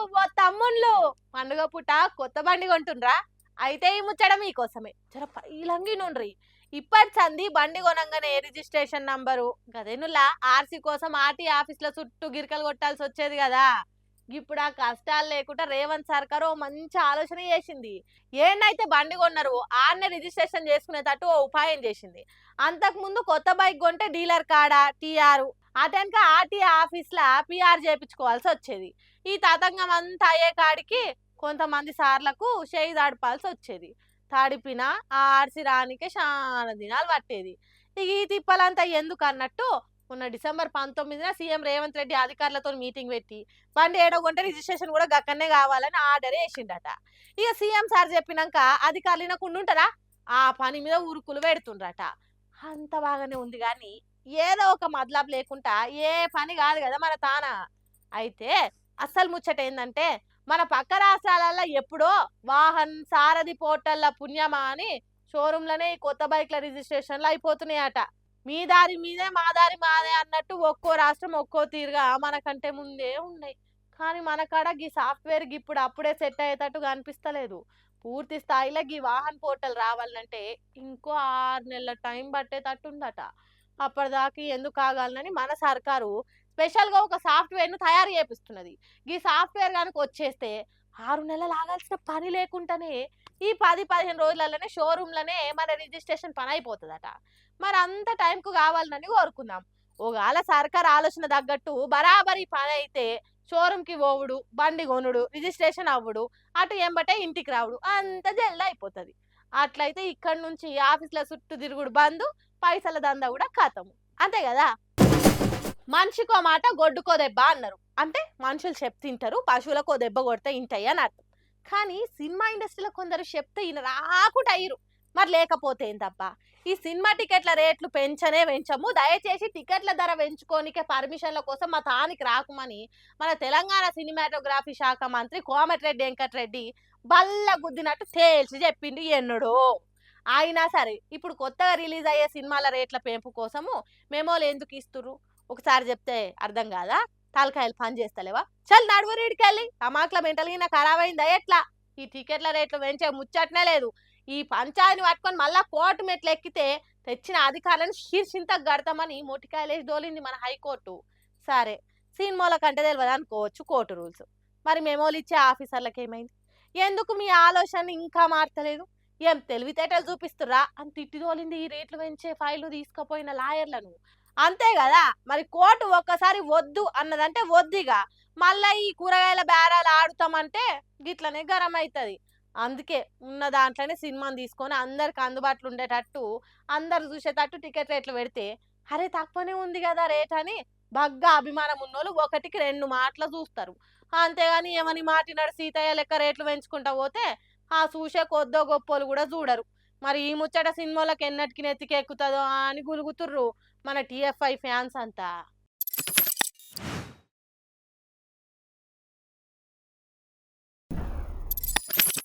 ఓ తమ్ముళ్ళు పండుగ పూట కొత్త బండి కొంటుండ్రా. అయితే ఈ ముచ్చట మీకోసమే జర పైలంగి నుండ్రి. ఇప్పటి సంది బండి కొనంగానే రిజిస్ట్రేషన్ నంబరు గదేనులా ఆర్సీ కోసం ఆర్టీ ఆఫీస్లో చుట్టూ గిరికలు కొట్టాల్సి వచ్చేది కదా. ఇప్పుడు ఆ కష్టాలు లేకుండా రేవంత్ సర్కార్ ఓ మంచి ఆలోచన చేసింది. ఏంటైతే బండి కొన్నారు ఆన్నే రిజిస్ట్రేషన్ చేసుకునేటట్టు ఓ ఉపాయం చేసింది. అంతకు ముందు కొత్త బైక్ కొంటే డీలర్ కాడా టీఆర్ అటెనక ఆర్టీ ఆఫీస్లో పిఆర్ చేయించుకోవాల్సి వచ్చేది. ఈ తతంగం అంతా అయ్యే కాడికి కొంతమంది సార్లకు చేయి దాడిపాల్సి వచ్చేది. తడిపిన ఆ ఆర్సి రానికే చాలా దినాలు పట్టేది. ఇక ఈ తిప్పలంతా ఎందుకు అన్నట్టు మొన్న డిసెంబర్ 19న సీఎం రేవంత్ రెడ్డి అధికారులతో మీటింగ్ పెట్టి బండి ఏడో కొంటే రిజిస్ట్రేషన్ కూడా గక్కనే కావాలని ఆర్డర్ వేసిండట. ఇక సీఎం సార్ చెప్పినాక అధికారులు వినకుండా ఉంటారా, ఆ పని మీద ఉరుకులు పెడుతుండ్రట. అంత బాగానే ఉంది కానీ ఏదో ఒక మతలబ్ లేకుండా ఏ పని కాదు కదా మన తాన. అయితే అస్సలు ముచ్చట ఏందంటే మన పక్క రాష్ట్రాలలో ఎప్పుడో వాహన్ సారథి పోర్టల్ల పుణ్యమా అని షోరూంలోనే ఈ కొత్త బైక్ల రిజిస్ట్రేషన్లు అయిపోతున్నాయట. మీ దారి మీదే మా దారి మాదే అన్నట్టు ఒక్కో రాష్ట్రం ఒక్కో తీరుగా మనకంటే ముందే ఉన్నాయి. కానీ మన కాడ ఈ సాఫ్ట్వేర్ ఇప్పుడు అప్పుడే సెట్ అయ్యేటట్టుగా అనిపిస్తలేదు. పూర్తి స్థాయిలో ఈ వాహన్ పోర్టల్ రావాలంటే ఇంకో 6 నెలల టైం పట్టేటట్టు ఉందట. అప్పటిదాకా ఎందుకు ఆగాలని మన సర్కారు స్పెషల్గా ఒక సాఫ్ట్వేర్ను తయారు చేపిస్తున్నది. ఈ సాఫ్ట్వేర్ కనుక వచ్చేస్తే 6 నెలలు ఆగాల్సిన పని లేకుండానే ఈ 10-15 రోజులలోనే షోరూంలోనే మన రిజిస్ట్రేషన్ పని అయిపోతుందట. మరి అంత టైంకు కావాలని కోరుకుందాం. ఒకవేళ సర్కార్ ఆలోచన తగ్గట్టు బరాబరి పని అయితే షోరూంకి పోవుడు, బండి కొనుడు, రిజిస్ట్రేషన్ అవ్వడు, అటు ఎంబటే ఇంటికి రావుడు అంత జల్ది అయిపోతుంది. అట్లయితే ఇక్కడ నుంచి ఆఫీసుల చుట్టూ తిరుగుడు బంద్, పైసల దందా కూడా ఖతము. అంతే కదా. మనిషికో మాట గొడ్డుకో దెబ్బ అన్నారు. అంటే మనుషులు చెప్తింటారు, పశువులకో దెబ్బ కొడితే ఇంటాయి అని అర్థం. కానీ సినిమా ఇండస్ట్రీలో కొందరు చెప్తే ఈయన రాకుండా అయ్యారు. మరి లేకపోతే ఏం తప్ప ఈ సినిమా టికెట్ల రేట్లు పెంచము, దయచేసి టికెట్ల ధర పెంచుకోనికే పర్మిషన్ల కోసం మా తానికి రాకుమని మన తెలంగాణ సినిమాటోగ్రఫీ శాఖ మంత్రి కోమటిరెడ్డి వెంకటరెడ్డి బల్ల గుద్దినట్టు తేల్చి చెప్పిండు ఎన్నడో. అయినా సరే ఇప్పుడు కొత్తగా రిలీజ్ అయ్యే సినిమాల రేట్ల పెంపు కోసము మెమోలు ఎందుకు ఇస్తుర్రు ఒకసారి చెప్తే అర్థం కాదా? తలకాయలు పని చేస్తలేవా? చల్ నడువురీడికెళ్ళి టమాక్ల మెంటల్గా ఖరాబ్ అయిందా ఎట్లా? ఈ టికెట్ల రేట్లు పెంచే ముచ్చట్నే లేదు. ఈ పంచాయతీని పట్టుకొని మళ్ళా కోర్టు మెట్లు ఎక్కితే తెచ్చిన అధికారులను శీర్షింతకు గడతామని మొటికాయలేసి దోలింది మన హైకోర్టు. సరే సినిమాల కంటే తెలియదు అనుకోవచ్చు కోర్టు రూల్స్. మరి మెమోలు ఇచ్చే ఆఫీసర్లకు ఏమైంది? ఎందుకు మీ ఆలోచన ఇంకా మారతలేదు? ఏం తెలివితేటలు చూపిస్తుర్రా అని తిట్టిదోలింది ఈ రేట్లు పెంచే ఫైలు తీసుకుపోయిన లాయర్లను. అంతే కదా. మరి కోర్టు ఒక్కసారి వద్దు అన్నదంటే వద్దిగా మళ్ళా ఈ కూరగాయల బేరాలు ఆడుతామంటే గిట్లనే గరం అవుతుంది. అందుకే ఉన్న దాంట్లోనే సినిమాని తీసుకొని అందరికి అందుబాటులో ఉండేటట్టు, అందరు చూసేటట్టు టికెట్ రేట్లు పెడితే అరే తక్కువనే ఉంది కదా రేట్ అని బగ్గా అభిమానం ఉన్నోళ్ళు 1-2 మాటలు చూస్తారు. అంతేగాని ఏమని మాటినాడు సీతయ్య లెక్క రేట్లు పెంచుకుంటా పోతే ఆ చూసే కొద్దో గొప్పోలు కూడా చూడరు. మరి ఈ ముచ్చట సినిమాలకు ఎన్నటికి నెత్తికెక్కుతుందో అని గులుగుతుర్రు మన టీఎఫ్ఐ ఫ్యాన్స్ అంతా.